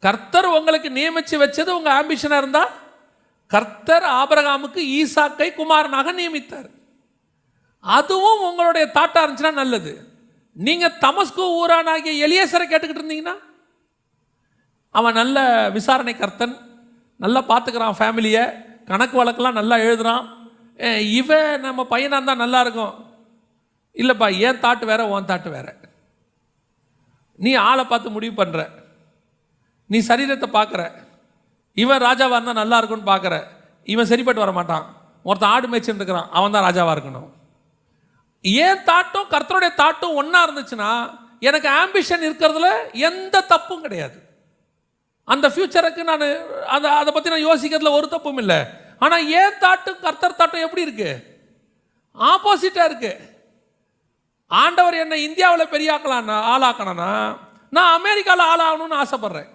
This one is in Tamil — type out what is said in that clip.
கர்த்தர் உங்களுக்கு நியமித்து வச்சது உங்கள் ஆம்பிஷனாக இருந்தால், கர்த்தர் ஆபிரகாமுக்கு ஈசாக்கை குமாரனாக நியமித்தார். அதுவும் உங்களுடைய தாட்டாக இருந்துச்சுன்னா நல்லது. நீங்கள் தமஸ்கு ஊரானாகிய எலியேசரை கேட்டுக்கிட்டு இருந்தீங்கன்னா, அவன் நல்ல விசாரணை கர்த்தன், நல்லா பார்த்துக்கிறான் ஃபேமிலியை, கணக்கு வழக்கெல்லாம் நல்லா எழுதுகிறான், இவன் நம்ம பையனாக இருந்தால் நல்லா இருக்கும். இல்லைப்பா, ஏன் தாட்டு வேற, உன் தாட்டு வேற. நீ ஆளை பார்த்து முடிவு பண்ணுற, நீ சரீரத்தை பார்க்குற, இவன் ராஜாவாக இருந்தால் நல்லா இருக்கும்னு பார்க்குற, இவன் சரிப்பட்டு வர மாட்டான். ஒருத்தன் ஆடு மேய்ச்சின்னு இருக்கிறான், அவன் தான் ராஜாவாக இருக்கணும். ஏன் தாட்டும் கர்த்தருடைய தாட்டும் ஒன்றா இருந்துச்சுன்னா எனக்கு ஆம்பிஷன் இருக்கிறதுல எந்த தப்பும் கிடையாது. அந்த ஃபியூச்சருக்கு நான் அதை பற்றி நான் யோசிக்கிறதுல ஒரு தப்பும் இல்லை. ஆனால் ஏன் தாட்டும் கர்த்தர் தாட்டும் எப்படி இருக்கு? ஆப்போசிட்டாக இருக்கு. ஆண்டவர் என்னை இந்தியாவில் பெரிய ஆளாக்கணும்னா நான் அமெரிக்காவில் ஆளாகணும்னு ஆசைப்படுறேன்.